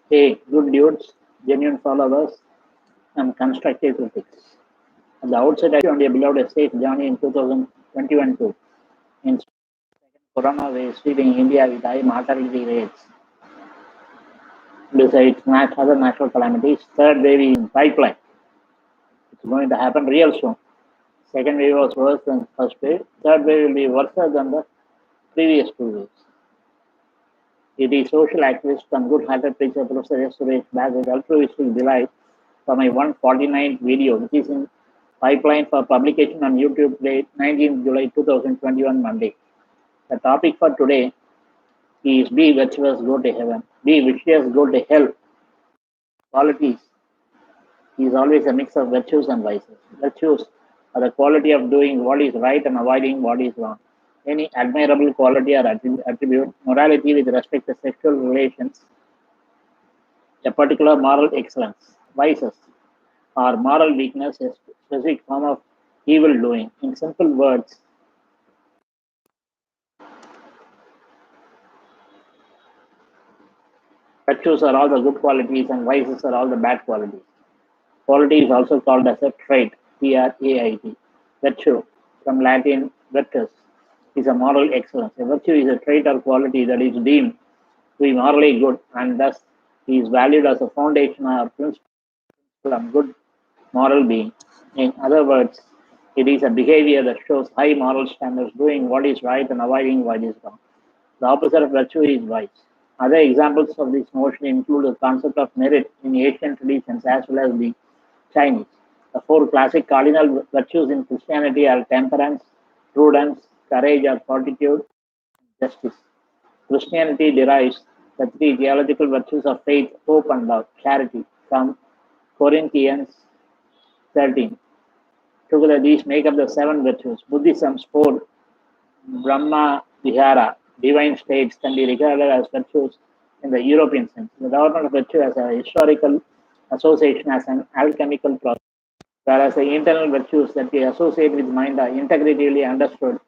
Hey, good dudes, genuine followers, and constructive critics. At the outset, I only beloved a safe journey in 2021 too. In corona wave sweeping India with high mortality rates, besides other natural calamities, third wave is in pipeline. It's going to happen real soon. Second wave was worse than first wave. Third wave will be worse than the previous two waves. It is social activist and good-hearted preacher Professor S. Suresh back with altruistic delight for my 149th video, which is in pipeline for publication on YouTube date 19 July 2021 Monday. The topic for today is Be Virtuous, Go to Heaven. Be Vicious, Go to Hell. Qualities is always a mix of virtues and vices. Virtues are the quality of doing what is right and avoiding what is wrong. Any admirable quality or attribute, morality with respect to sexual relations, a particular moral excellence. Vices are moral weakness, a specific form of evil doing. In simple words, virtues are all the good qualities and vices are all the bad qualities. Quality is also called as a trait, Trait. Virtue, from Latin virtus, is a moral excellence. A virtue is a trait or quality that is deemed to be morally good and thus is valued as a foundation or principle of good moral being. In other words, it is a behavior that shows high moral standards, doing what is right and avoiding what is wrong. The opposite of virtue is vice. Other examples of this notion include the concept of merit in Asian traditions as well as the Chinese. The four classic cardinal virtues in Christianity are temperance, prudence, courage or fortitude, justice. Christianity derives the three theological virtues of faith, hope, and love, charity, from Corinthians 13. Together, these make up the seven virtues. Buddhism's four Brahma Vihara, divine states, can be regarded as virtues in the European sense. The development of virtue as a historical association as an alchemical process, whereas the internal virtues that we associate with mind are integratively understood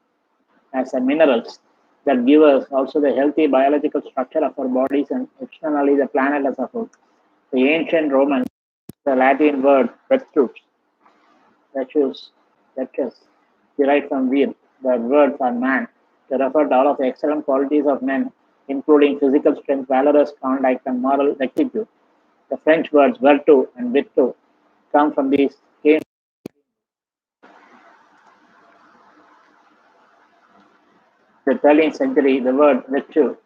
as the minerals that give us also the healthy biological structure of our bodies and externally the planet as a whole. The ancient Romans, the Latin word virtus, virtues, virtus, derived from vir, the word for man, to refer to all of the excellent qualities of men, including physical strength, valorous conduct, and moral rectitude. The French words virtu and virtu come from these. In the 13th century, the word virtue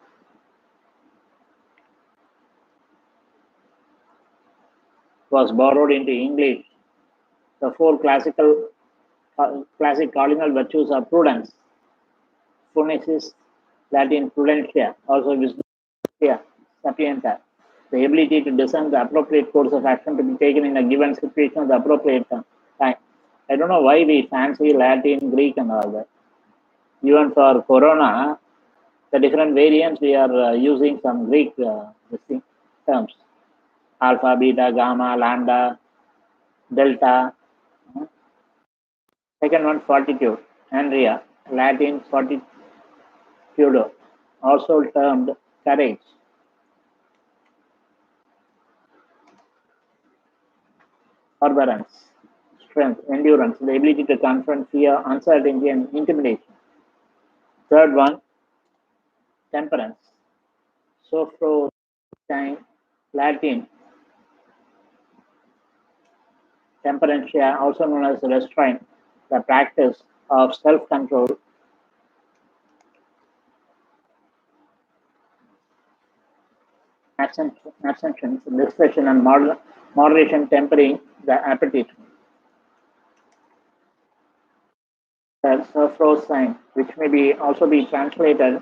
was borrowed into English. The four classic cardinal virtues are prudence, prudensis, Latin prudentia, also wisdom, sapientia, the ability to discern the appropriate course of action to be taken in a given situation at the appropriate time. I don't know why we fancy Latin, Greek, and all that. Even for Corona, the different variants we are using some Greek terms: alpha, beta, gamma, lambda, delta. Second one, fortitude, Andrea, Latin fortitudo, also termed courage. Forbearance, strength, endurance, the ability to confront fear, uncertainty, and intimidation. Third one, temperance, sophrosyne, Latin, temperantia, also known as restraint, the practice of self-control, abstention, discretion, and moderation, tempering the appetite. Sophrosyne, which may be also be translated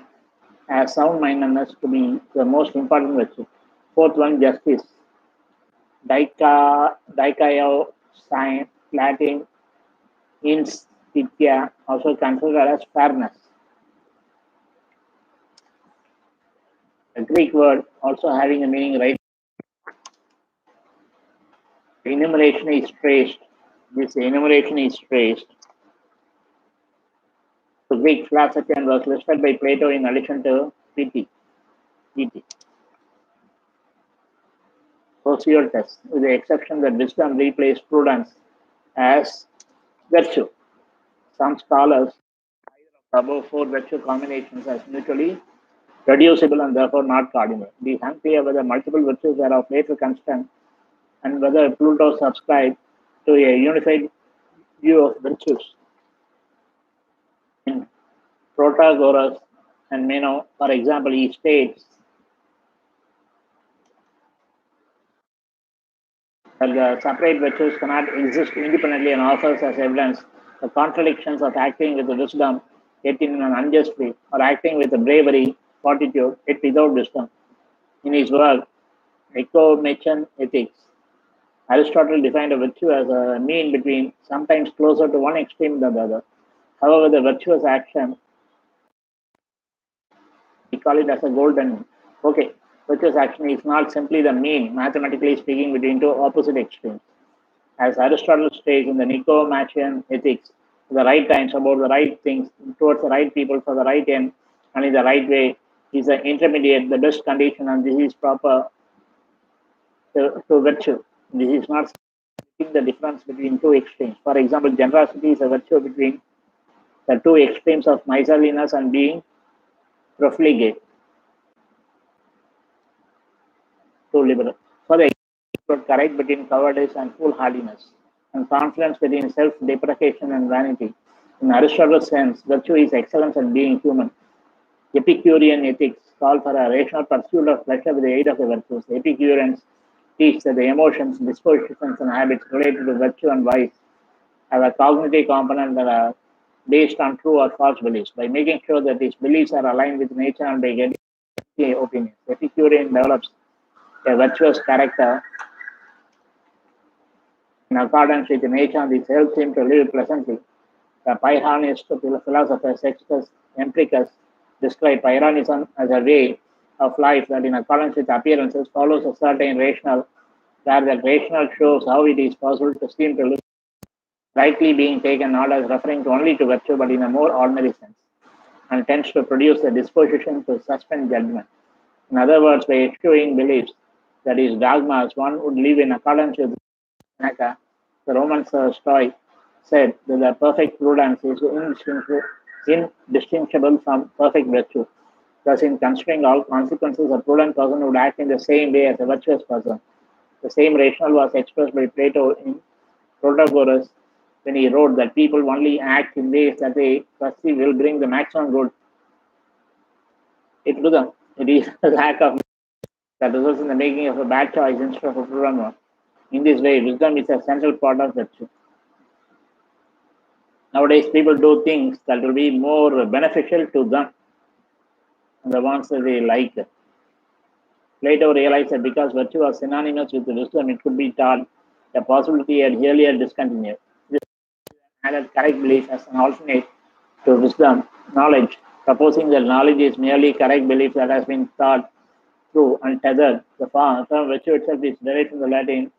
as sound-mindedness, to be the most important virtue. Fourth one, justice, Dikaiosyne, Latin, institia, also considered as fairness. A Greek word also having a meaning right. Enumeration is traced. This enumeration is traced to Greek philosophy and was listed by Plato in addition to PT. persuasion test, with the exception that wisdom replaced prudence as virtue. Some scholars above four virtue combinations as mutually reducible and therefore not cardinal. It is unclear whether multiple virtues are of later constant and whether Pluto subscribed to a unified view of virtues. In Protagoras and Meno, for example, he states that the separate virtues cannot exist independently and offers as evidence the contradictions of acting with wisdom yet in an unjust way, or acting with bravery, fortitude, yet without wisdom. In his work, Nicomachean Ethics, Aristotle defined a virtue as a mean between, sometimes closer to one extreme than the other. However, the virtuous action, we call it as a golden mean. Okay, virtuous action is not simply the mean, mathematically speaking, between two opposite extremes. As Aristotle states in the Nicomachean Ethics, the right times about the right things towards the right people for the right end and in the right way is the intermediate, the best condition, and this is proper to virtue. This is not the difference between two extremes. For example, generosity is a virtue between the two extremes of miserliness and being profligate, too liberal. For the courage between cowardice and foolhardiness, and confidence between self-deprecation and vanity. In Aristotle's sense, virtue is excellence at being human. Epicurean ethics call for a rational pursuit of pleasure with the aid of the virtues. The Epicureans teach that the emotions, dispositions, and habits related to virtue and vice have a cognitive component that are based on true or false beliefs. By making sure that these beliefs are aligned with nature and by getting opinions, the Epicurean develops a virtuous character in accordance with nature. This helps him to live pleasantly. The Pyrrhonist philosopher Sextus Empiricus described Pyrrhonism as a way of life that, in accordance with appearances, follows a certain rational, where that rational shows how it is possible to seem to live, rightly being taken not as referring to only to virtue but in a more ordinary sense, and tends to produce a disposition to suspend judgment. In other words, by eschewing beliefs, that is, dogmas, one would live in accordance with Seneca. The Roman Stoic said that the perfect prudence is indistinguishable from perfect virtue. Thus, in considering all consequences, a prudent person would act in the same way as a virtuous person. The same rationale was expressed by Plato in Protagoras when he wrote that people only act in ways that they perceive will bring the maximum good to them. It is the lack of that results in the making of a bad choice instead of a prudent one. In this way, wisdom is a central part of virtue. Nowadays, people do things that will be more beneficial to them, the ones that they like. Plato realized that because virtue was synonymous with wisdom, it could be taught. The possibility had earlier discontinued. This added correct belief as an alternate to wisdom, knowledge, supposing that knowledge is merely correct belief that has been thought through and tethered. The term virtue itself is derived from the Latin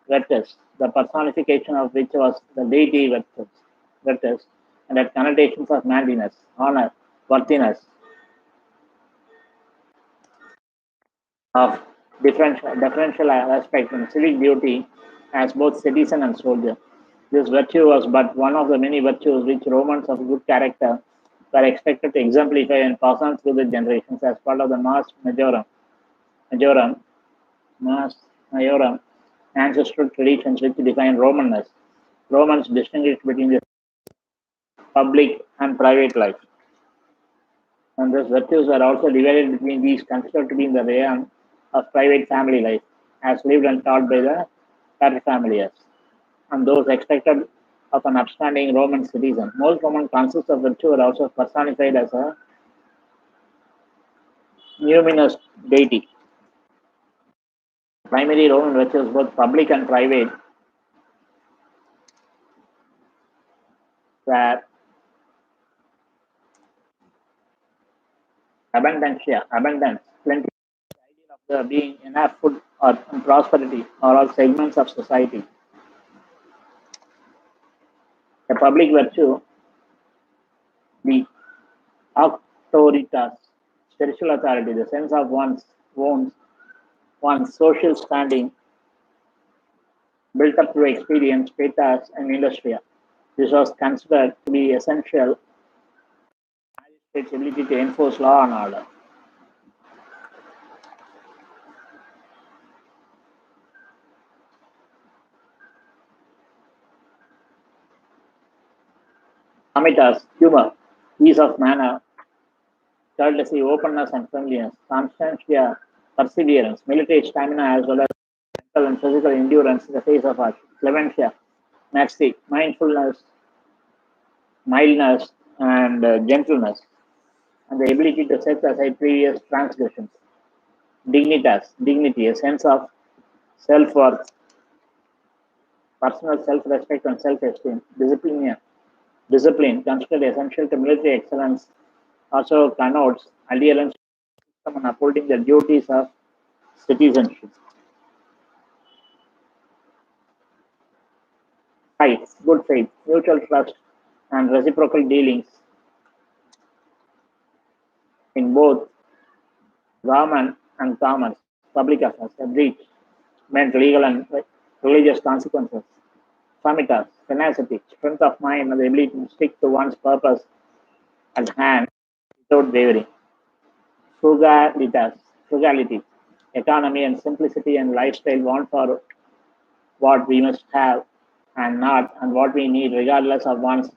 Virtus, the personification of which was the deity Virtus, and had connotations of manliness, honor, worthiness, of differential aspect and civic duty as both citizen and soldier. This virtue was but one of the many virtues which Romans of good character were expected to exemplify and pass on through the generations as part of the majorum, Mas majorum ancestral traditions which define Romanness. Romans distinguished between the public and private life. And these virtues are also divided between these considered to be in the realm of private family life, as lived and taught by the paterfamilias, and those expected of an upstanding Roman citizen. Most Roman concepts of virtue are also personified as a numinous deity. Primary Roman virtues, both public and private, were abundance, plenty, of there being enough food or prosperity, or all segments of society. The public virtue, the auctoritas, spiritual authority, the sense of one's own One's social standing built up through experience, status, and industry. This was considered to be essential to its ability to enforce law and order. Amitas, humor, ease of manner, courtesy, openness, and friendliness, constantia, perseverance, military stamina, as well as mental and physical endurance in the face of hardship, clementia, mercy, mindfulness, mildness, and gentleness, and the ability to set aside previous transgressions. Dignitas, dignity, a sense of self worth, personal self respect, and self esteem. Discipline, considered essential to military excellence, also connotes adherence to the system and upholding the duties of citizenship. Faith, good faith, mutual trust, and reciprocal dealings in both government and commerce, public affairs, a breach meant legal and religious consequences. Samitas, tenacity, strength of mind, and the ability to stick to one's purpose at hand without wavering. Frugalitas, frugality, economy and simplicity and lifestyle want for what we must have and not, and what we need, regardless of one's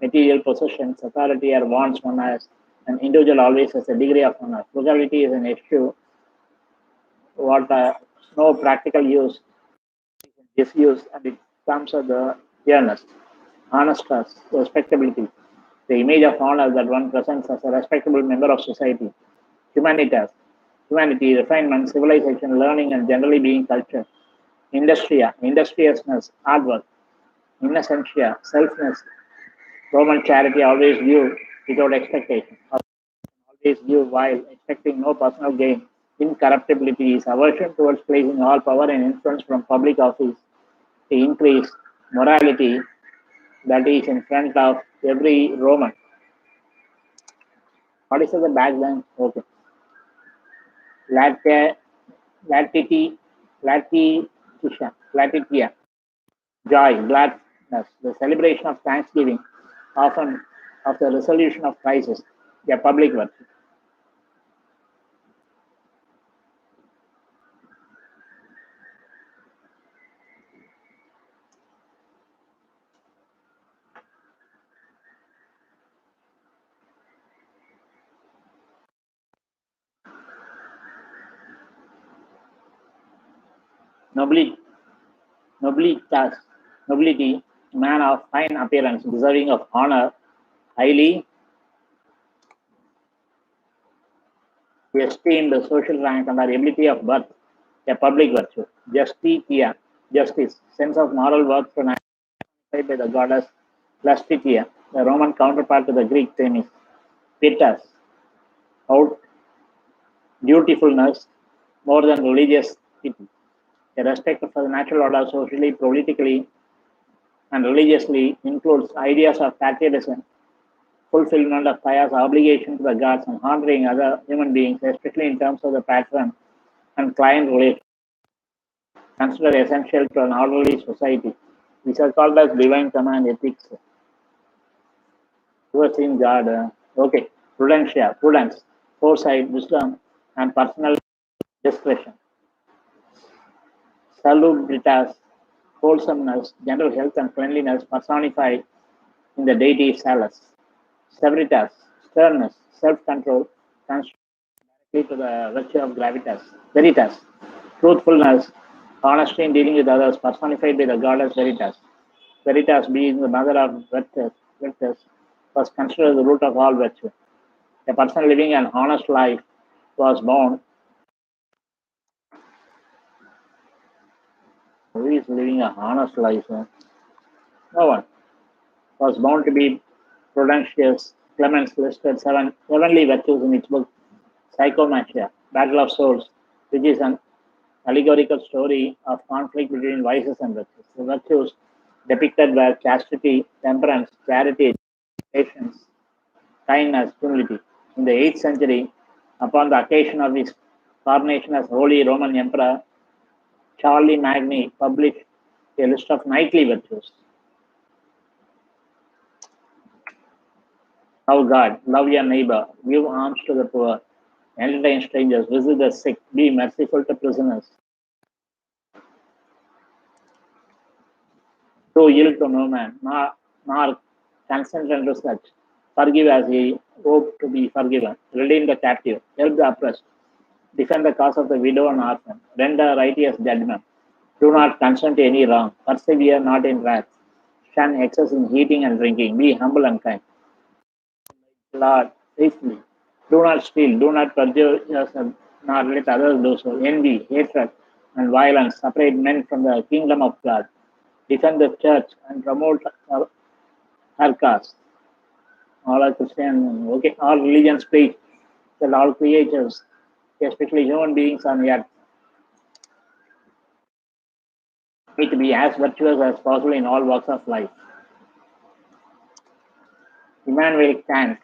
material possessions, authority, or wants. One has an individual always has a degree of honor. Frugality is an issue what no practical use, disuse, and it comes of the fairness, honesty, respectability, the image of honor that one presents as a respectable member of society. Humanitas, humanity, refinement, civilization, learning, and generally being culture. Industria, industriousness, hard work. Innocentia, selfness, Roman charity always give without expectation, always give while expecting no personal gain. Incorruptibility is aversion towards placing all power and influence from public office to increase morality that is in front of every Roman. What is the back then? Okay. Lat- latiti, latitia, joy, gladness, the celebration of Thanksgiving, often of the resolution of crisis, a public virtue. Nobility, nobilitas, nobility, man of fine appearance, deserving of honor, highly esteemed social rank and our ability of birth, a public virtue. Justitia, justice, sense of moral worth pronounced by the goddess Justitia, the Roman counterpart to the Greek Themis. Pietas, out dutifulness more than religious piety. A respect for the natural order socially, politically, and religiously includes ideas of patriotism, fulfillment of pious obligation to the gods, and honoring other human beings, especially in terms of the patron and client relation, considered essential to an orderly society. These are called as divine command ethics. Overseeing God. Okay. Prudentia, prudence, foresight, wisdom, and personal discretion. Salubritas, wholesomeness, general health, and cleanliness personified in the deity Salus. Severitas, sternness, self-control, translated to the virtue of gravitas. Veritas, truthfulness, honesty in dealing with others, personified by the goddess Veritas. Veritas, being the mother of virtus, was considered the root of all virtue. A person living an honest life was bound. Who is living a honest life? No one was bound to be prudentious. Clemens listed seven heavenly virtues in its book Psychomachia, Battle of Souls, which is an allegorical story of conflict between vices and virtues. The virtues depicted were chastity, temperance, charity, patience, kindness, humility. In the 8th century, upon the occasion of his coronation as Holy Roman Emperor, Charlie Magny published a list of knightly virtues. Love God, love your neighbor, give alms to the poor, entertain strangers, visit the sick, be merciful to prisoners, do ill to no man, nor consent unto such, forgive as ye hope to be forgiven, redeem the captive, help the oppressed, defend the cause of the widow and orphan, render righteous judgment, do not consent to any wrong, persevere not in wrath, shun excess in eating and drinking, be humble and kind, Lord, faithfully. Do not steal, do not perjure yourself, nor let others do so. Envy, hatred, and violence separate men from the kingdom of God. Defend the church and promote her cause. All are Christian, okay, all religions preach that all creatures, especially human beings on earth, need to be as virtuous as possible in all walks of life. Immanuel Kant,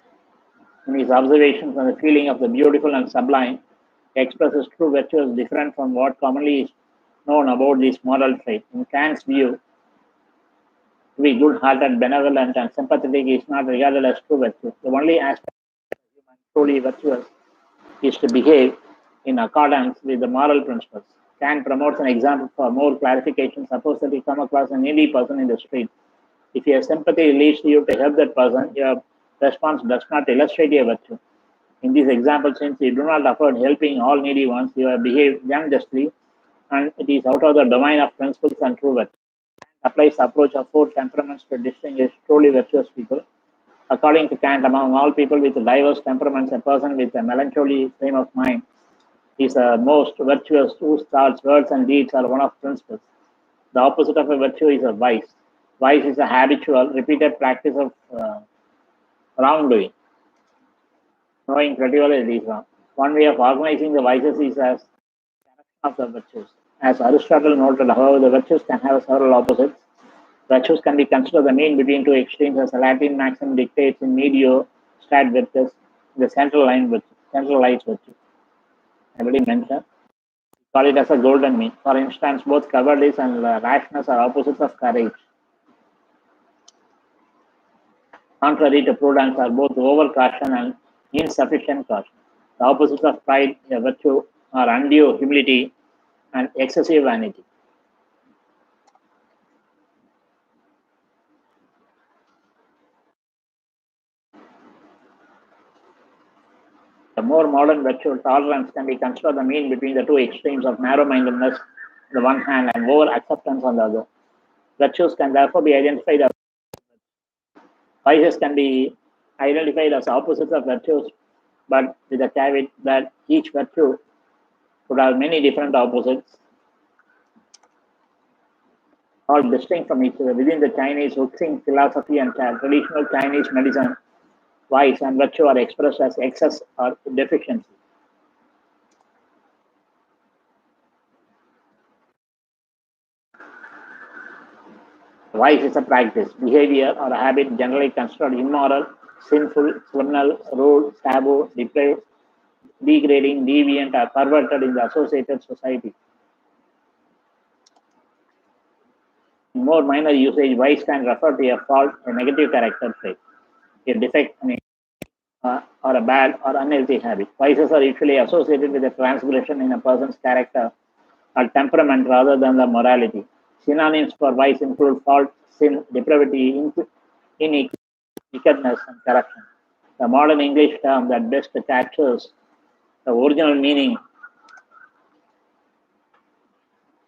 in his observations on the feeling of the beautiful and sublime, expresses true virtue as different from what commonly is known about this moral trait. In Kant's view, to be good-hearted, benevolent, and sympathetic is not regarded as true virtue. The only aspect of human truly virtuous is to behave in accordance with the moral principles. Kant promotes an example for more clarification. Suppose that you come across a needy person in the street. If your sympathy leads you to help that person, your response does not illustrate your virtue. In this example, since you do not afford helping all needy ones, you have behaved unjustly, and it is out of the domain of principles and true virtue. Applies the approach of four temperaments to distinguish truly virtuous people. According to Kant, among all people with diverse temperaments, a person with a melancholy frame of mind is the most virtuous, whose thoughts, words, and deeds are one of principles. The opposite of a virtue is a vice. Vice is a habitual, repeated practice of wrongdoing, knowing pretty well it is wrong. One way of organizing the vices is as of the virtues. As Aristotle noted, however, the virtues can have several opposites. Virtues can be considered the mean between two extremes, as the Latin maxim dictates in medio stat virtus, the central line virtue, centralized virtue. I already mentioned. Call it as a golden mean. For instance, both cowardice and rashness are opposites of courage. Contrary to prudence are both over caution and insufficient caution. The opposites of pride, a virtue, are undue humility and excessive vanity. The more modern virtue, tolerance, can be considered the mean between the two extremes of narrow-mindedness on the one hand and over-acceptance on the other. Virtues can therefore be identified as vices can be identified as opposites of virtues, but with the caveat that each virtue could have many different opposites, all distinct from each other. Within the Chinese Wuxing philosophy and traditional Chinese medicine, vice and virtue are expressed as excess or deficiency. Vice is a practice, behavior, or a habit generally considered immoral, sinful, criminal, rude, taboo, depraved, degrading, deviant, or perverted in the associated society. In more minor usage, vice can refer to a fault, a negative character trait, a defect, or a bad or unhealthy habit. Vices are usually associated with a transgression in a person's character or temperament rather than the morality. Synonyms for vice include fault, sin, depravity, iniquity, wickedness, and corruption. The modern English term that best captures the original meaning,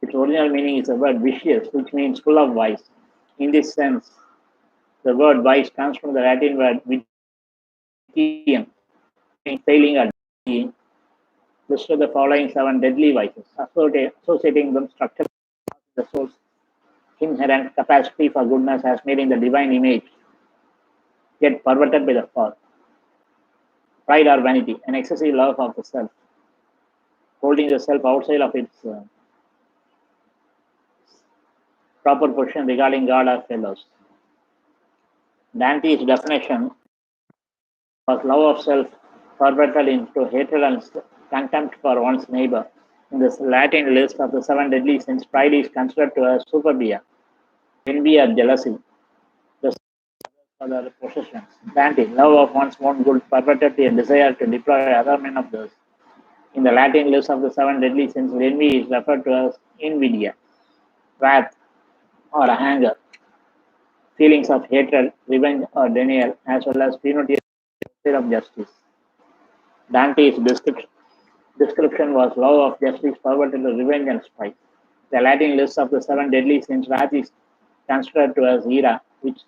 its original meaning is the word vicious, which means full of vice. In this sense, the word vice comes from the Latin word vitium, meaning failing or being. Listed the following seven deadly vices, associating them structurally with the soul's inherent capacity for goodness as made in the divine image, yet perverted by the fall. Pride or vanity, an excessive love of the self, holding the self outside of its proper position regarding God or fellows. Dante's definition was love of self perverted into hatred and contempt for one's neighbor. In this Latin list of the seven deadly sins, pride is considered to a superbia, envy or jealousy, the other possessions. Dante, love of one's own good, perpetuity and desire to deploy other men of theirs. In the Latin list of the seven deadly sins, envy is referred to as invidia, wrath or anger, feelings of hatred, revenge or denial, as well as punitive fear of justice. Dante's description was love of justice, perverted to revenge and spite. The Latin list of the seven deadly sins, wrath is considered to as ira, which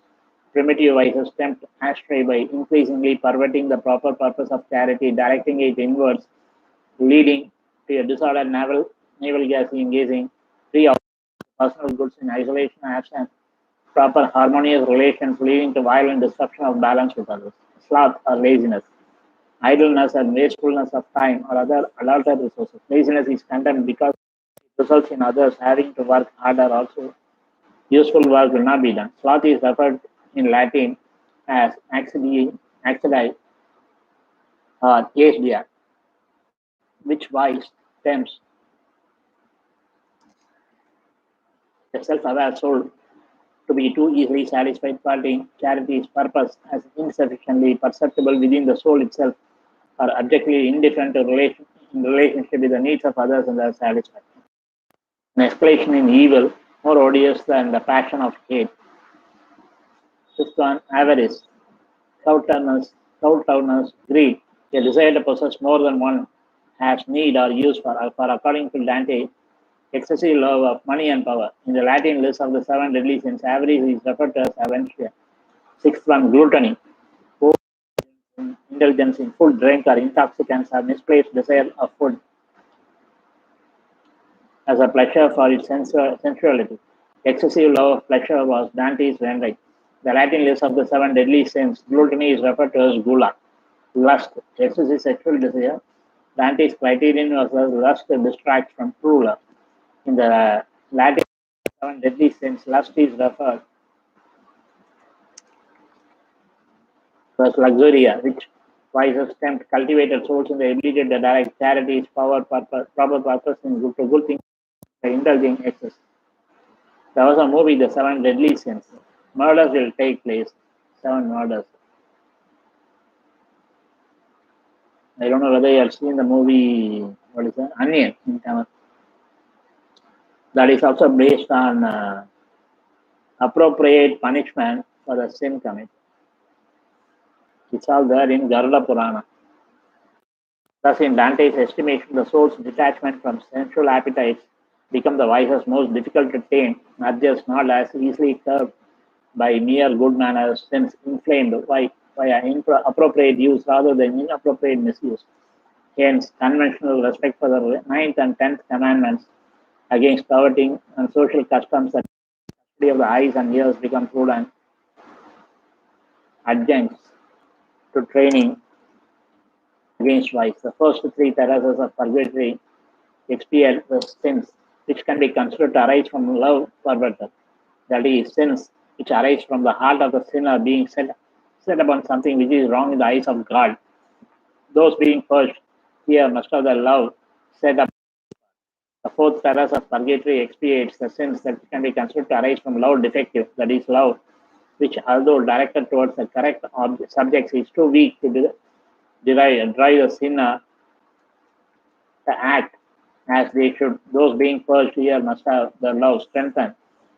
primitive vices tempt astray by increasingly perverting the proper purpose of charity, directing it inwards, leading to a disordered navel gazing, engaging free of personal goods in isolation, absent proper harmonious relations, leading to violent disruption of balance with others. Sloth or laziness, idleness and wastefulness of time or other adulterate resources. Laziness is condemned because it results in others having to work harder. Also, useful work will not be done. Sloth is referred in Latin as accidii or aesdia, which vice tempts the self-aware soul to be too easily satisfied, faulting charity's purpose as insufficiently perceptible within the soul itself, or objectively indifferent to in relationship with the needs of others and their satisfaction. An escalation in evil, more odious than the passion of hate. Fifth one, avarice, covetousness, greed, a desire to possess more than one has need or use for according to Dante, excessive love of money and power. In the Latin list of the seven deadly sins, avarice is referred to as aventia. Sixth one, gluttony, indulgence in food, drink, or intoxicants or misplaced desire of food as a pleasure for its sensuality. Excessive love of pleasure was Dante's rendering. The Latin list of the seven deadly sins, gluttony is referred to as gula, lust, excessive sexual desire. Dante's criterion was that lust distracts from true love. In the Latin seven deadly sins, lust is referred to as luxuria, which vices tempt cultivated souls in the ability to direct charity's proper purpose in good things by indulging excess. There was a movie, The Seven Deadly Sins. Murders will take place. Seven murders. I don't know whether you have seen the movie, what is that? Onion in Tamil. That is also based on appropriate punishment for the sin committed. It's all there in Garuda Purana. Thus, in Dante's estimation, the soul's detachment from sensual appetites become the vices most difficult to tame, not just not as easily curbed by mere good manners, since inflamed by appropriate use rather than inappropriate misuse. Hence, conventional respect for the ninth and tenth commandments against coveting and social customs that study of the eyes and ears become prudent adjuncts to training against vice. The first three terraces of purgatory expiate the sins which can be considered to arise from love perverted. That is, sins which arise from the heart of the sinner being set upon something which is wrong in the eyes of God. Those being purged here must have the love set up. The fourth terrace of purgatory expiates the sins that can be considered to arise from love defective, that is, love, which, although directed towards the correct subjects, is too weak to drive the sinner to act as they should. Those being purged here must have their love strengthened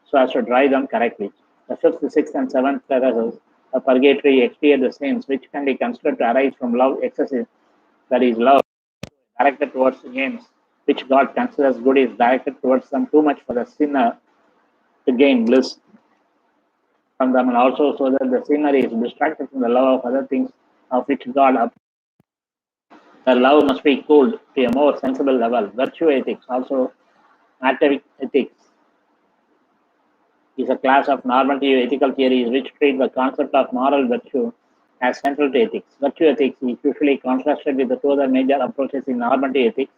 so as to drive them correctly. The fifth, sixth, and seventh terraces of purgatory expiate the sins which can be considered to arise from love excessive, that is, love directed towards aims which God considers good is directed towards them too much for the sinner to gain bliss from them, and also so that the sinner is distracted from the love of other things of which God up. The love must be cooled to a more sensible level. Virtue ethics, also active ethics, is a class of normative ethical theories which treat the concept of moral virtue as central to ethics. Virtue ethics is usually contrasted with the two other major approaches in normative ethics,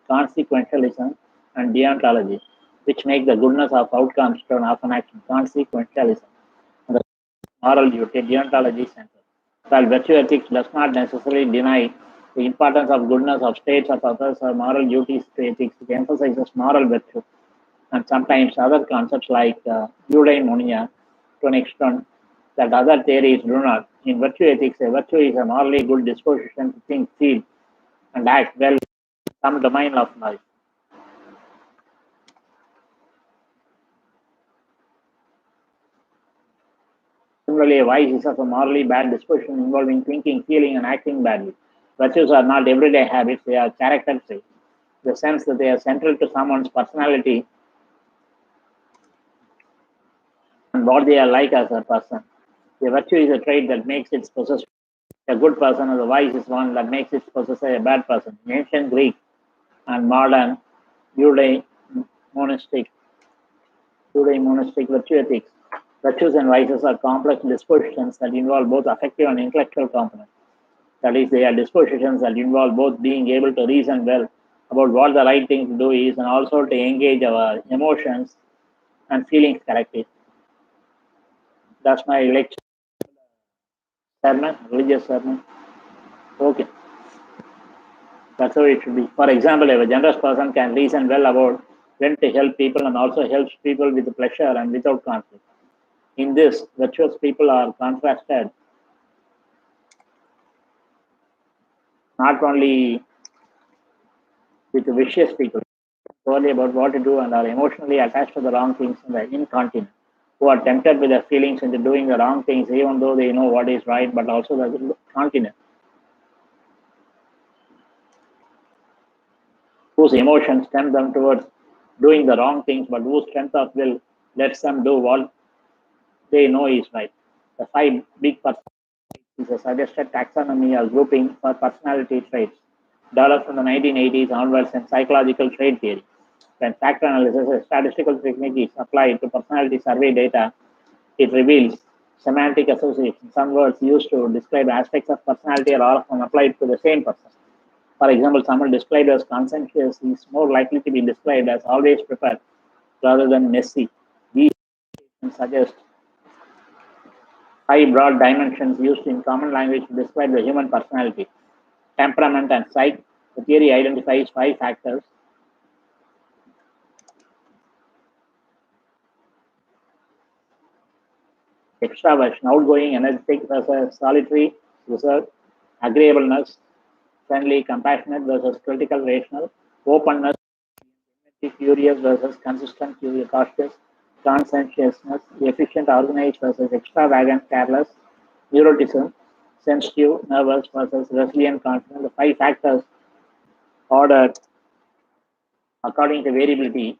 consequentialism and deontology, which make the goodness of outcomes turn off an action. Consequentialism, and the moral duty, deontology central. While virtue ethics does not necessarily deny The importance of goodness of states of others or moral duties to ethics. It emphasizes moral virtue and sometimes other concepts like eudaimonia to an extent that other theories do not. In virtue ethics, a virtue is a morally good disposition to think, feel, and act well in some domain of life. Similarly, a vice is of a morally bad disposition involving thinking, feeling, and acting badly. Virtues are not everyday habits, they are character traits. The sense that they are central to someone's personality and what they are like as a person. A virtue is a trait that makes its possessor a good person, or the vice is one that makes its possessor a bad person. In ancient Greek and modern Judeo monastic virtue ethics, virtues and vices are complex dispositions that involve both affective and intellectual components. That is, they are dispositions that involve both being able to reason well about what the right thing to do is and also to engage our emotions and feelings correctly. That's my lecture sermon, religious sermon. Okay, that's how it should be. For example, if a generous person can reason well about when to help people and also helps people with pleasure and without conflict. In this, virtuous people are contrasted not only with vicious people, worry about what to do and are emotionally attached to the wrong things and the incontinent, who are tempted with their feelings into doing the wrong things even though they know what is right, but also the continent, whose emotions tempt them towards doing the wrong things, but whose strength of will lets them do what they know is right. The five big personalities is a suggested taxonomy or grouping for personality traits developed from the 1980s onwards in psychological trait theory. When factor analysis, a statistical technique, is applied to personality survey data, it reveals semantic association. Some words used to describe aspects of personality are often applied to the same person. For example, someone described as conscientious is more likely to be described as always prepared rather than messy. These suggest five broad dimensions used in common language to describe the human personality. Temperament and psyche. The theory identifies five factors: extraversion, outgoing, energetic versus solitary, reserved; agreeableness, friendly, compassionate versus critical, rational; openness, curious versus consistent, curious, cautious; conscientiousness, efficient, organized versus extravagant, careless; neuroticism, sensitive, nervous versus resilient, confident. The five factors ordered according to variability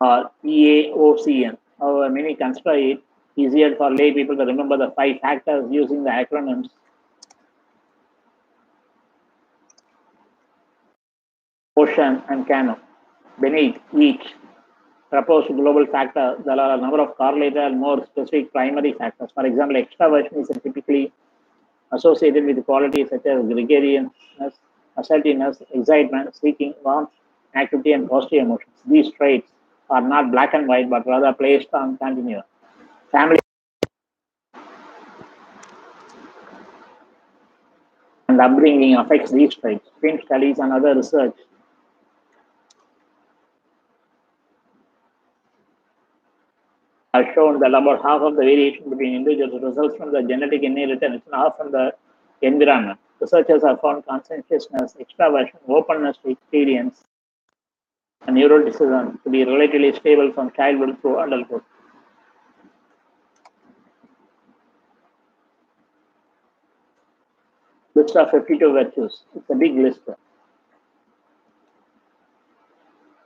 or EAOCN. However, many consider it easier for lay people to remember the five factors using the acronyms OCEAN and CANO. Beneath each proposed global factor, there are a number of correlated and more specific primary factors. For example, extraversion is typically associated with qualities such as gregariousness, assertiveness, excitement, seeking, warmth, activity, and positive emotions. These traits are not black and white, but rather placed on continuum. Family and upbringing affects these traits. Twin studies and other research have shown that about half of the variation between individuals results from the genetic inheritance and half from the environment. Researchers have found conscientiousness, extraversion, openness to experience, and neuroticism to be relatively stable from childhood through adulthood. List of 52 virtues. It's a big list.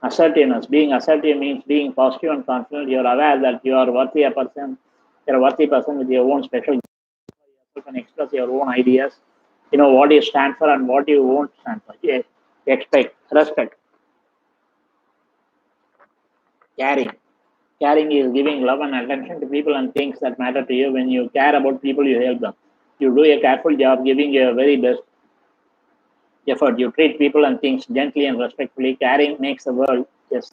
Assertiveness. Being assertive means being positive and confident. You're aware that you are worthy a person. You're a worthy person with your own special. You can express your own ideas. You know what you stand for and what you won't stand for. Yeah. Expect, respect, caring. Caring is giving love and attention to people and things that matter to you. When you care about people, you help them. You do a careful job giving your very best effort. You treat people and things gently and respectfully. Caring makes the world. Yes.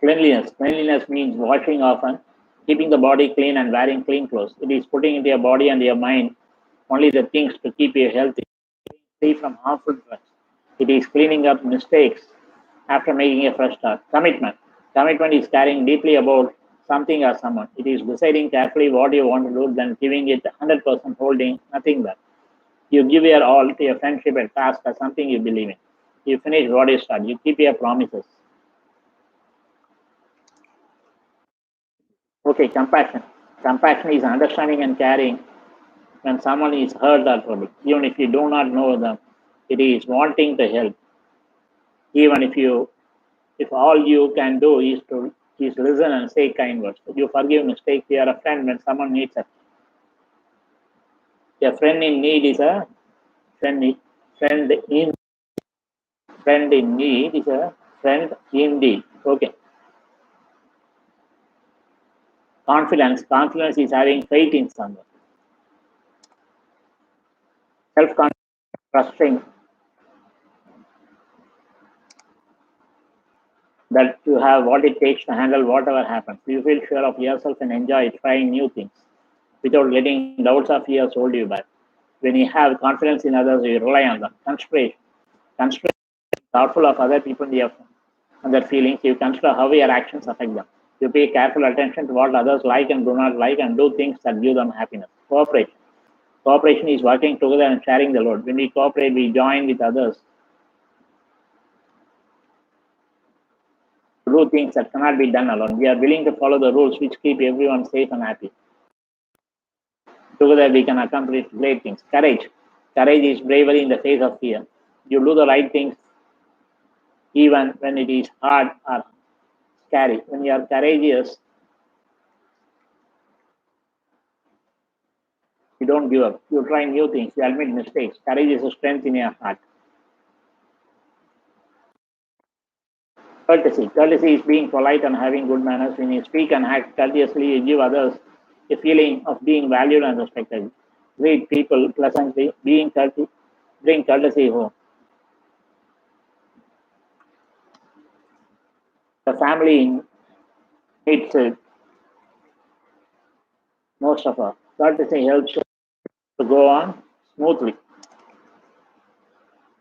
Cleanliness. Cleanliness means washing often, keeping the body clean and wearing clean clothes. It is putting into your body and your mind only the things to keep you healthy, free from harmful drugs. It is cleaning up mistakes after making a fresh start. Commitment. Commitment is caring deeply about something or someone. It is deciding carefully what you want to do, then giving it 100%, holding nothing back. You give your all to your friendship and task or something you believe in. You finish what you start. You keep your promises. Okay, compassion. Compassion is understanding and caring when someone is hurt or troubled, even if you do not know them. It is wanting to help, even if all you can do is listen and say kind words. You forgive mistakes. You are a friend when someone needs a friend in need is a friend. Friend in friend in need is a friend indeed. Okay. Confidence. Confidence is having faith in someone. Self-confidence, trusting that you have what it takes to handle whatever happens. You feel sure of yourself and enjoy trying new things without letting doubts or fears hold you back. When you have confidence in others, you rely on them. Consideration. Consideration is thoughtful of other people and their feelings. You consider how your actions affect them. You pay careful attention to what others like and do not like and do things that give them happiness. Cooperation. Cooperation is working together and sharing the load. When we cooperate, we join with others to do things that cannot be done alone. We are willing to follow the rules which keep everyone safe and happy. Together we can accomplish great things. Courage. Courage is bravery in the face of fear. You do the right things even when it is hard or scary. When you are courageous, you don't give up. You try new things. You admit mistakes. Courage is a strength in your heart. Courtesy. Courtesy is being polite and having good manners. When you speak and act courteously, you give others a feeling of being valued and respected. Greet people pleasantly. Being courteous, bring courtesy home. The family needs it most of all. Courtesy helps to go on smoothly.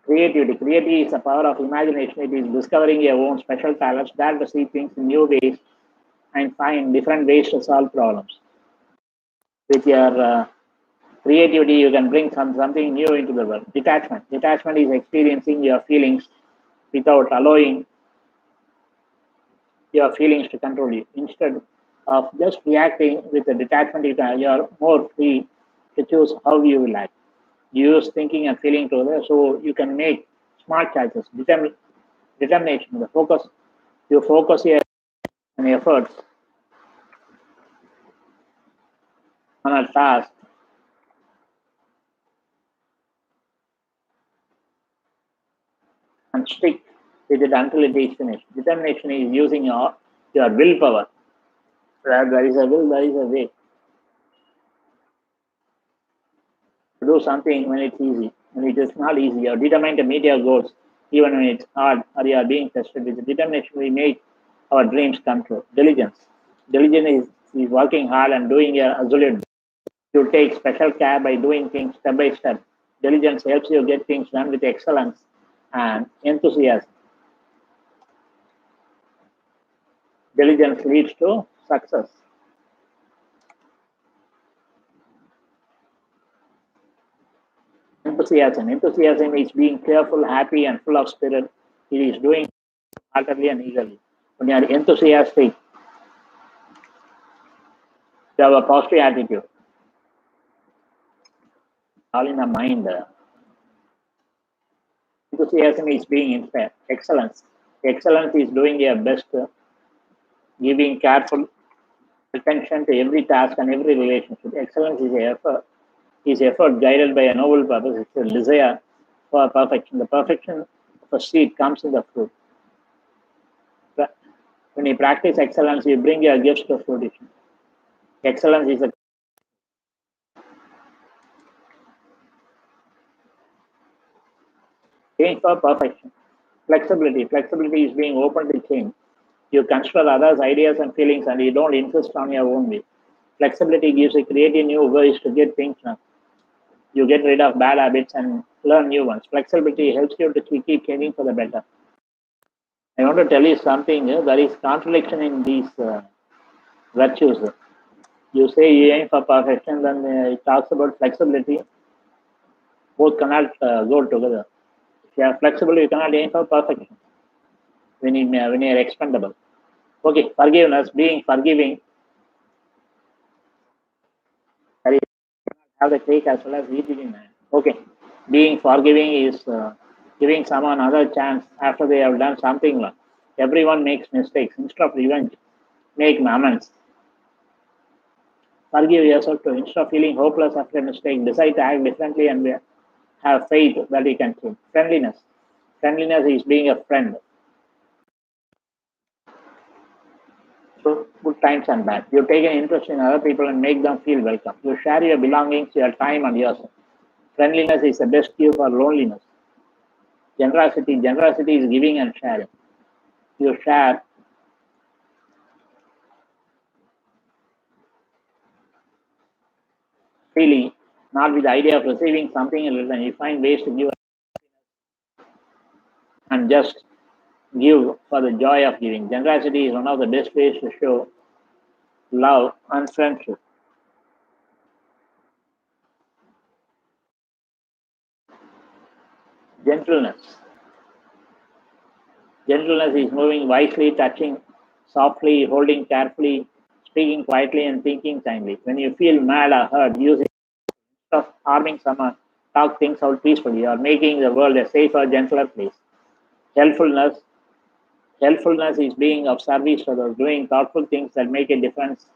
Creativity. Creativity is the power of imagination. It is discovering your own special talents, that to see things in new ways and find different ways to solve problems. With your creativity, you can bring something new into the world. Detachment. Detachment is experiencing your feelings without allowing your feelings to control you. Instead of just reacting with the detachment, you are more free to choose how you will act. You use thinking and feeling together so you can make smart choices. Determination, the focus, you focus your efforts on a task and stick with it until it is finished. Determination is using your willpower. Where there is a will, there is a way to do something when it's easy. When it is not easy, you're determined to meet your goals, even when it's hard or you are being tested. With the determination, we make our dreams come true. Diligence. Diligence is working hard and doing your absolute. You take special care by doing things step by step. Diligence helps you get things done with excellence and enthusiasm. Diligence leads to success. Enthusiasm. Enthusiasm is being cheerful, happy, and full of spirit. It is doing heartedly and eagerly. When you are enthusiastic, you have a positive attitude. All in the mind. Enthusiasm is being inspired. Excellence. Excellence is doing your best, giving careful attention to every task and every relationship. Excellence is effort guided by a noble purpose. It's a desire for perfection. The perfection of a seed comes in the fruit. When you practice excellence, you bring your gifts to fruition. Excellence is a change for perfection. Flexibility. Flexibility is being open to change. You consider others' ideas and feelings and you don't insist on your own way. Flexibility gives you creative new ways to get things done. You get rid of bad habits and learn new ones. Flexibility helps you to keep changing for the better. I want to tell you something. There is contradiction in these virtues. You say you aim for perfection, then it talks about flexibility. Both cannot go together. If you are flexible, you cannot aim for perfection when you are expendable. Okay, forgiveness, being forgiving, that is have the cake as well as eat it in hand. Okay, being forgiving is giving someone another chance after they have done something wrong. Everyone makes mistakes. Instead of revenge, make amends. Forgive yourself too. Instead of feeling hopeless after a mistake, decide to act differently and have faith that you can change. Friendliness. Friendliness is being a friend through good times and bad. You take an interest in other people and make them feel welcome. You share your belongings, your time, and yourself. Friendliness is the best cure for loneliness. Generosity. Generosity is giving and sharing. You share freely, not with the idea of receiving something in return. You find ways to give and just give for the joy of giving. Generosity is one of the best ways to show love and friendship. Gentleness. Gentleness is moving wisely, touching softly, holding carefully, speaking quietly, and thinking kindly. When you feel mad or hurt, use it instead of harming someone. Talk things out peacefully or making the world a safer, gentler place. Helpfulness. Helpfulness is being of service to others, doing thoughtful things that make a difference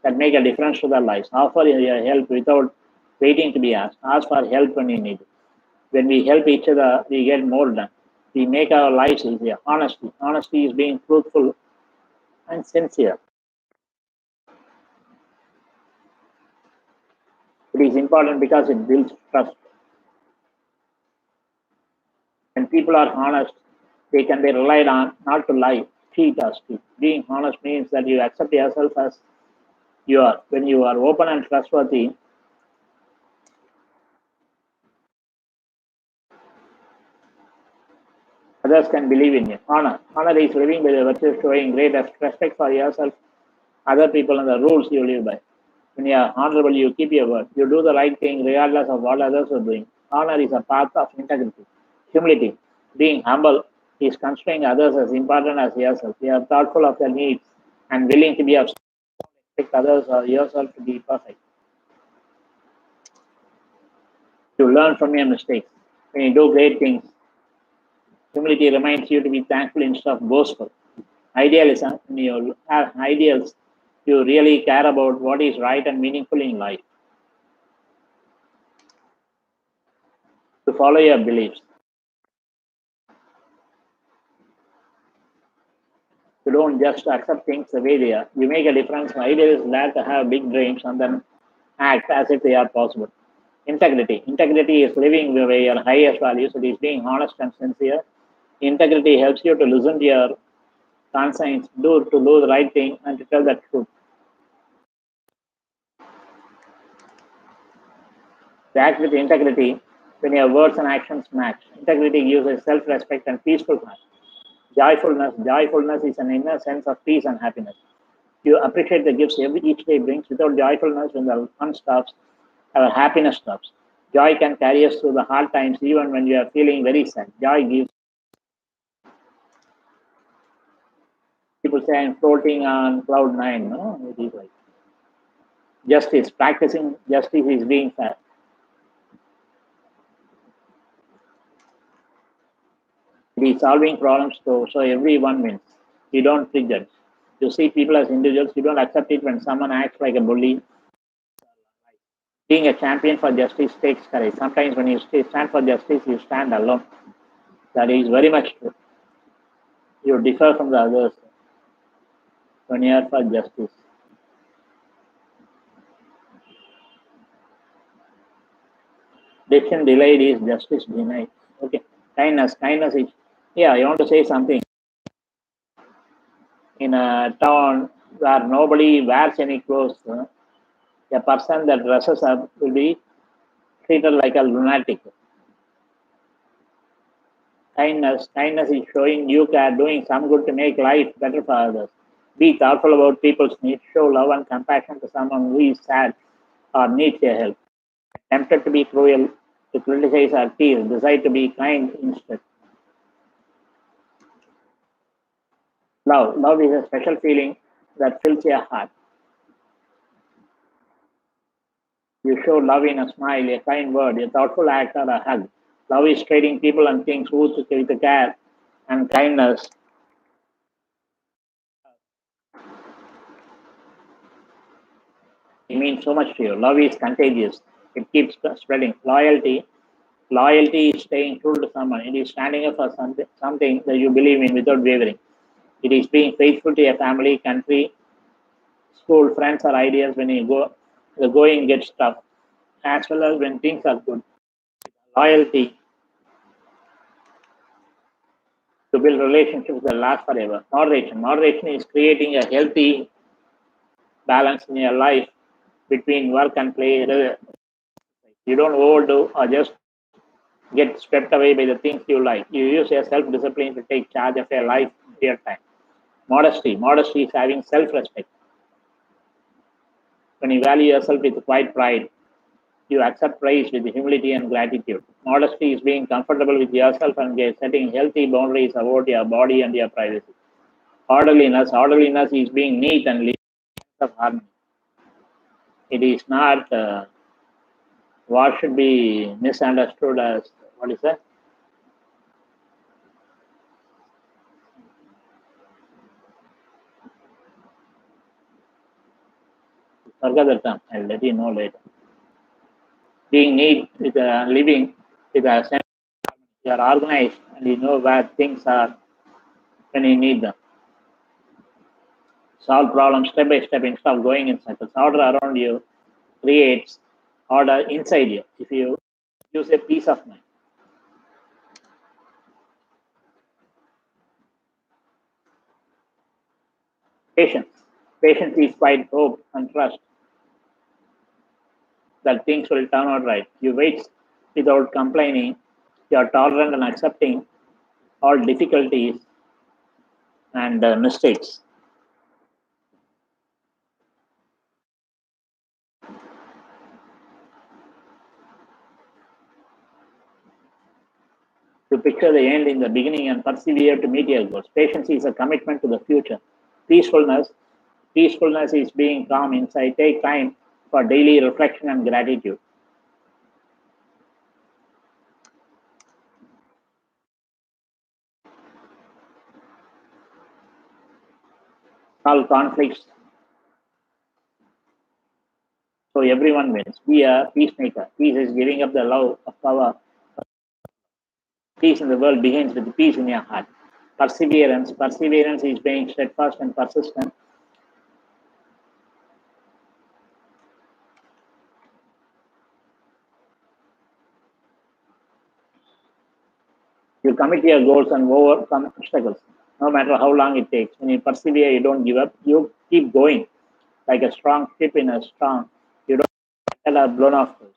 to their lives. Offer your help without waiting to be asked. Ask for help when you need it. When we help each other, we get more done. We make our lives easier. Honesty. Honesty is being truthful and sincere. It is important because it builds trust. When people are honest, they can be relied on not to lie, cheat, or steal. Being honest means that you accept yourself as you are. When you are open and trustworthy, others can believe in you. Honor. Honor is living by the virtue, showing great respect for yourself, other people, and the rules you live by. When you are honorable, you keep your word. You do the right thing regardless of what others are doing. Honor is a path of integrity. Humility. Being humble is considering others as important as yourself. You are thoughtful of their needs and willing to be of expect others or yourself to be perfect. You learn from your mistakes. When you do great things, humility reminds you to be thankful instead of boastful. Idealism, when you have ideals, you really care about what is right and meaningful in life. To follow your beliefs. You don't just accept things the way they are. You make a difference. Idealists dare to have big dreams and then act as if they are possible. Integrity. Integrity is living by your highest values. It is being honest and sincere. Integrity helps you to listen to your conscience, do the right thing, and to tell the truth. To act with integrity when your words and actions match. Integrity gives a self-respect and peaceful heart. Joyfulness. Joyfulness is an inner sense of peace and happiness. You appreciate the gifts each day brings. Without joyfulness, when the fun stops, our happiness stops. Joy can carry us through the hard times, even when we are feeling very sad. Joy gives. People say I'm floating on cloud nine. No, it is like justice. Practicing justice is being fair. It is solving problems so everyone wins. You don't prejudge. You see people as individuals. You don't accept it when someone acts like a bully. Being a champion for justice takes courage. Sometimes when you stand for justice, you stand alone. That is very much true. You differ from the others when you are for justice. Decision delayed is justice denied. Okay. Kindness. Kindness is, yeah, I want to say something. in a town where nobody wears any clothes, a person that dresses up will be treated like a lunatic. Kindness is showing you care, doing some good to make life better for others. Be thoughtful about people's needs. Show love and compassion to someone who is sad or needs your help. Tempted to be cruel, to criticize or tease, decide to be kind instead. Love is a special feeling that fills your heart. You show love in a smile, a kind word, a thoughtful act, or a hug. Love is treating people and things with care and kindness. It means so much to you. Love is contagious. It keeps spreading. Loyalty is staying true to someone. It is standing up for something that you believe in without wavering. It is being faithful to your family, country, school, friends, or ideas when the going gets tough, as well as when things are good. Loyalty to build relationships that last forever. Moderation is creating a healthy balance in your life between work and play. You don't overdo or just get swept away by the things you like. You use your self discipline to take charge of your life in your time. Modesty is having self respect. When you value yourself with quiet pride, you accept praise with humility and gratitude. Modesty is being comfortable with yourself and setting healthy boundaries about your body and your privacy. Orderliness is being neat and living of harmony. It is not what should be misunderstood as what is that? Forget the term. I'll let you know later. Being neat with living with a sense you are organized and you know where things are when you need them. Solve problems step by step instead of going in circles. Order around you creates order inside you if you use a peace of mind. Patience. Patience is quite hope and trust that things will turn out right. You wait without complaining. You are tolerant and accepting all difficulties and mistakes. To picture the end in the beginning and persevere to meet your goals. Patience is a commitment to the future. Peacefulness. Peacefulness is being calm inside. Take time for daily reflection and gratitude. Solve conflicts so everyone wins. Be a peacemaker. Peace is giving up the love of power. Peace in the world begins with peace in your heart. Perseverance. Perseverance is being steadfast and persistent. You commit your goals and overcome obstacles, no matter how long it takes. When you persevere, you don't give up. You keep going like a strong ship in a storm. You don't get a blown off course.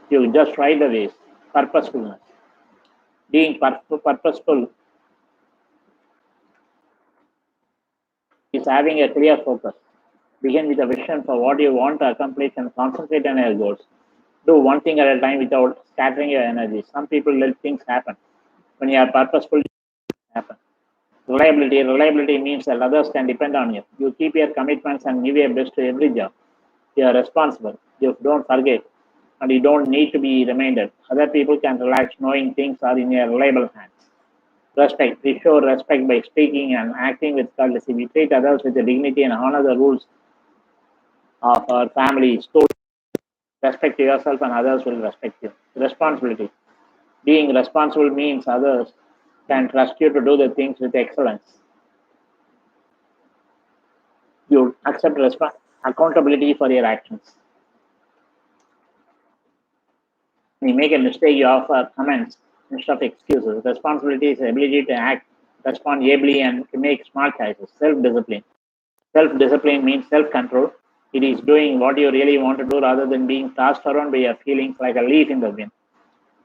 You just ride the waves. Purposefulness. Being purposeful is having a clear focus. Begin with a vision for what you want to accomplish and concentrate on your goals. Do one thing at a time without scattering your energy. Some people let things happen. When you are purposeful, it happen. Reliability means that others can depend on you. You keep your commitments and give your best to every job. You are responsible. You don't forget. And you don't need to be reminded. Other people can relax knowing things are in your reliable hands. Respect. We show respect by speaking and acting with courtesy. We treat others with dignity and honor the rules of our family, school. Respect yourself and others will respect you. Responsibility. Being responsible means others can trust you to do the things with excellence. You accept accountability for your actions. When you make a mistake, you offer comments instead of excuses. Responsibility is the ability to act respond ably, and to make smart choices. Self-discipline. Self-discipline means self-control. It is doing what you really want to do rather than being tossed around by your feelings like a leaf in the wind.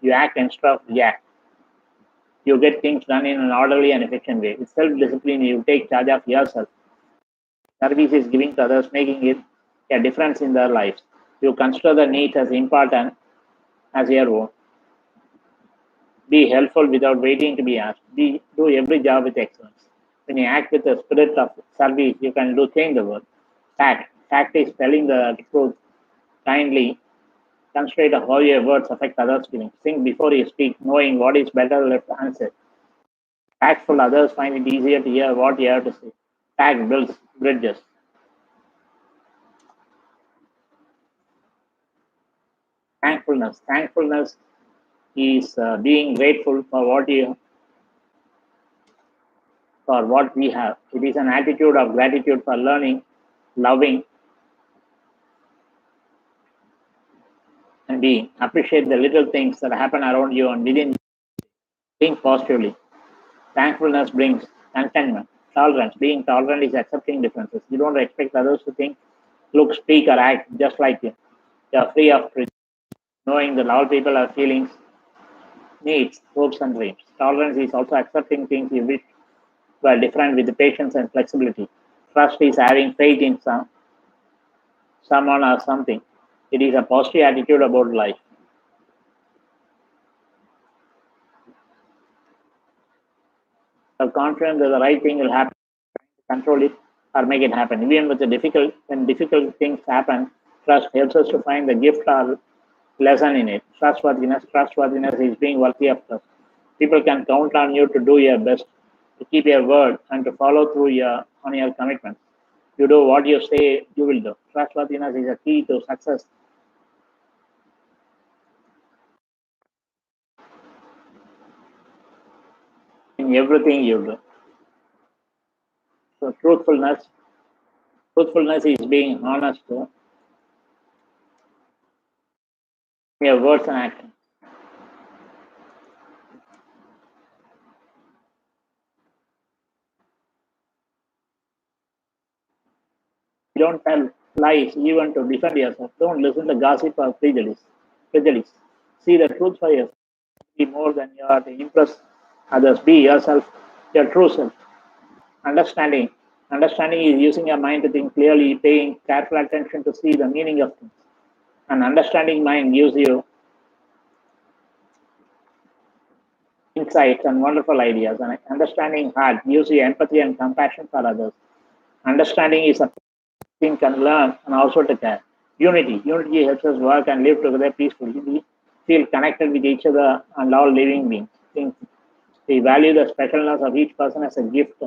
You act instead of react. You get things done in an orderly and efficient way. With self-discipline, you take charge of yourself. Service is giving to others, making it a difference in their lives. You consider the needs as important as your own. Be helpful without waiting to be asked. Do every job with excellence. When you act with the spirit of service, you can do change the world. Fact. Fact is telling the truth kindly. Consider how your words affect others' feelings. Think before you speak, knowing what is better left answered. Factful others find it easier to hear what you have to say. Fact builds bridges. Thankfulness. Thankfulness is being grateful for what we have. It is an attitude of gratitude for learning, loving, and being. Appreciate the little things that happen around you and within you. Think positively. Thankfulness brings contentment. Tolerance. Being tolerant is accepting differences. You don't expect others to think, look, speak, or act just like you. You are free of prejudice, knowing that all people have feelings, needs, hopes, and dreams. Tolerance is also accepting things you wish were different with patience and flexibility. Trust is having faith in someone or something. It is a positive attitude about life. So confident that the right thing will happen, control it or make it happen. Even with the when difficult things happen, trust helps us to find the gift or lesson in it. Trustworthiness is being worthy of trust. People can count on you to do your best, to keep your word, and to follow through on your commitments. You do what you say you will do. Trustworthiness is a key to success in everything you do. So truthfulness is being honest in your words and actions. Don't tell lies even to defend yourself. Don't listen to gossip or prejudice. Prejudice. See the truth for yourself. Be more than you are to impress others. Be yourself, your true self. Understanding. Understanding is using your mind to think clearly, paying careful attention to see the meaning of things. An understanding mind gives you insights and wonderful ideas. An understanding heart gives you empathy and compassion for others. Understanding is a thing can learn and also to care. Unity. Unity helps us work and live together peacefully. We feel connected with each other and all living beings. Think we value the specialness of each person as a gift,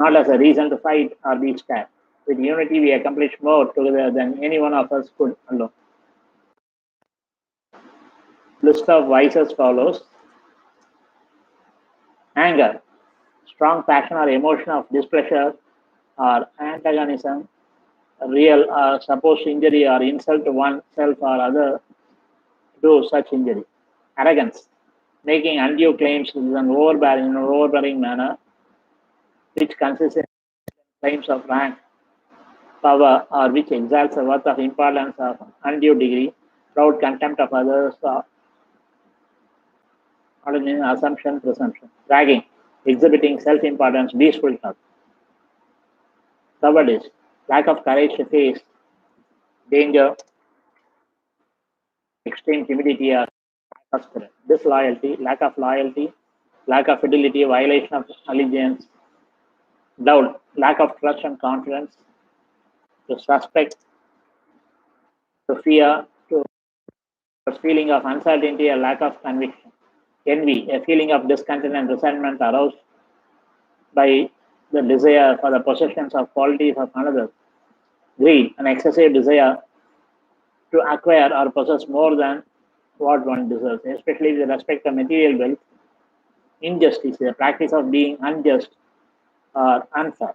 not as a reason to fight or be scared. With unity, we accomplish more together than any one of us could alone. List of vices follows: anger, strong passion or emotion of displeasure or antagonism, real or supposed injury or insult to oneself or other do such injury. Arrogance, making undue claims in an overbearing manner, which consists in claims of rank, power, or which exalts the worth of importance of undue degree, proud contempt of others, or in assumption, presumption. Bragging, exhibiting self-importance, peaceful talk. Cowardice, lack of courage to face danger, extreme timidity, or lack of spirit. Disloyalty, lack of fidelity, violation of allegiance, doubt, lack of trust and confidence, to suspect, to fear, to a feeling of uncertainty, a lack of conviction. Envy, a feeling of discontent and resentment aroused by the desire for the possessions of qualities of another. Greed, an excessive desire to acquire or possess more than what one deserves, especially with respect to material wealth. Injustice, the practice of being unjust or unfair.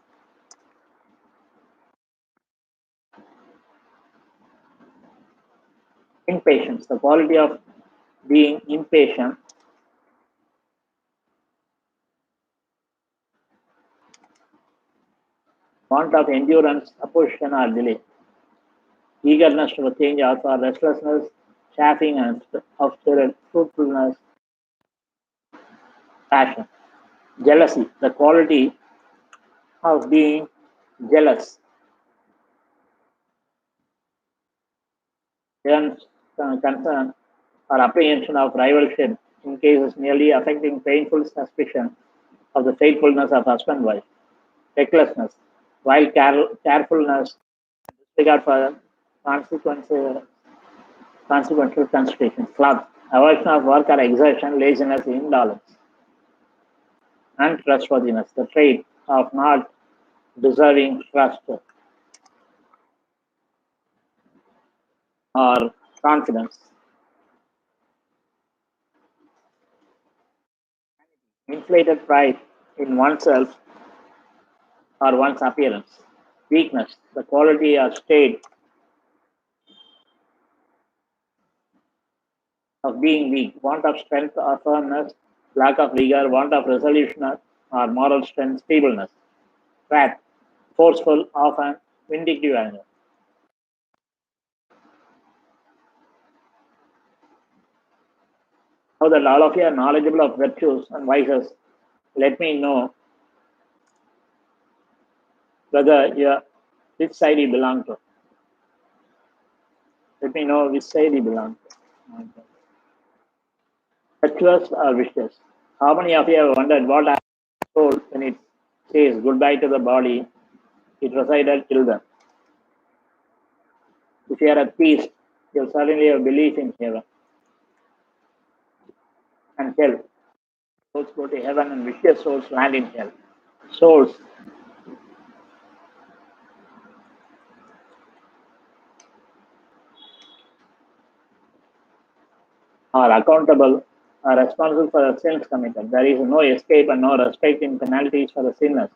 Impatience, the quality of being impatient, want of endurance, opposition or delay, eagerness to change or for restlessness, chafing and of spirit, fruitfulness, passion. Jealousy, the quality of being jealous, yearns, concern, or apprehension of rivalship in cases merely affecting painful suspicion of the faithfulness of husband wife. Recklessness, while carefulness, disregard for consequences, consequential considerations. Sloth, aversion of work or exertion, laziness, indolence. Untrustworthiness, the trait of not deserving trust or confidence. Inflated pride in oneself or one's appearance. Weakness, the quality or state of being weak. Want of strength or firmness, lack of vigor, want of resolution or moral strength, feebleness. Wrath, forceful, often vindictive anger. Now that all of you are knowledgeable of virtues and vices, let me know whether you which side you belong to. Let me know which side you belong to. Virtuous or vicious? How many of you have wondered what I told when it says goodbye to the body, it resided till then? If you are at peace, you'll certainly have belief in heaven and hell. Souls go to heaven and vicious souls land in hell. Souls are accountable, are responsible for the sins committed. There is no escape and no respect in penalties for the sinners.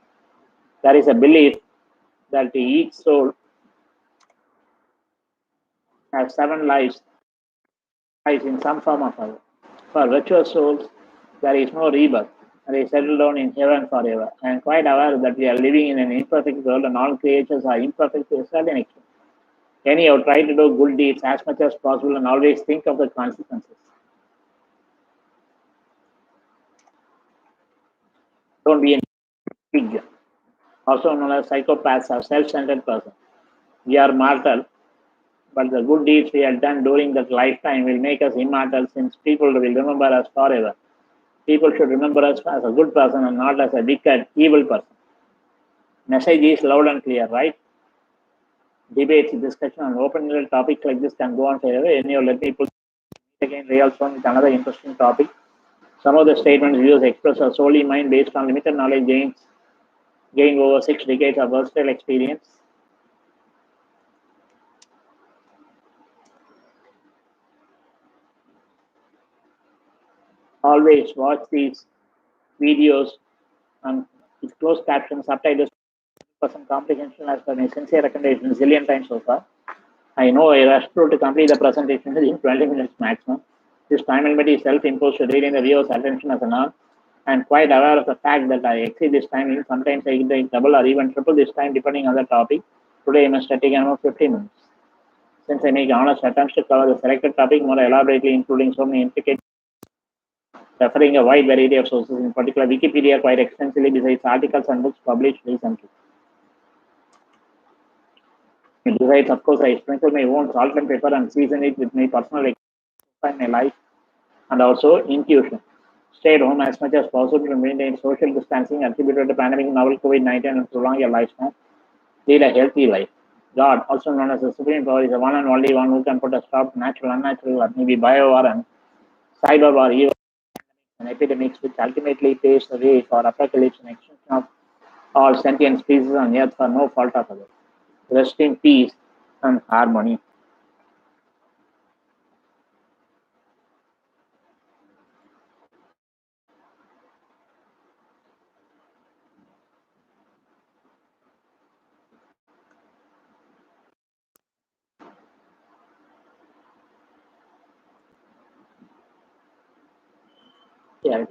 There is a belief that each soul has seven lives in some form or other. For virtuous souls, there is no rebirth. They settle down in heaven forever. I am quite aware that we are living in an imperfect world and all creatures are imperfect to a certain extent. Anyhow, try to do good deeds as much as possible and always think of the consequences. Don't be a pig. Also known as psychopaths or self-centered person. We are mortal, but the good deeds we have done during that lifetime will make us immortal since people will remember us forever. People should remember us as a good person and not as a wicked, evil person. Message is loud and clear, right? Debates, discussion on open-ended topics like this can go on forever. Anyhow, let me put again real soon with another interesting topic. Some of the statements views expressed are solely mine based on limited knowledge gained over 6 decades of versatile experience. Always watch these videos and with closed captions, subtitles, person comprehension as per my sincere recommendation zillion times so far. I know I rushed through to complete the presentation within 20 minutes maximum. This time limit is self-imposed to reading the viewer's attention as a norm. I am quite aware of the fact that I exceed this time limit. Sometimes I take double or even triple this time depending on the topic. Today I must have taken about 15 minutes. Since I make honest attempts to cover the selected topic more elaborately, including so many implications, referring a wide variety of sources, in particular Wikipedia quite extensively besides articles and books published recently. Besides, of course, I sprinkle my own salt and pepper and season it with my personal experience in my life and also intuition. Stay at home as much as possible to maintain social distancing attributed to pandemic novel COVID-19 and prolong your lifespan. Lead a healthy life. God, also known as the Supreme Power, is the one and only one who can put a stop to natural, unnatural, or maybe bio war and cyber war, even and epidemics, which ultimately paves the way for apocalypse and extinction of all sentient species on earth for no fault of others. Rest in peace and harmony. Yeah,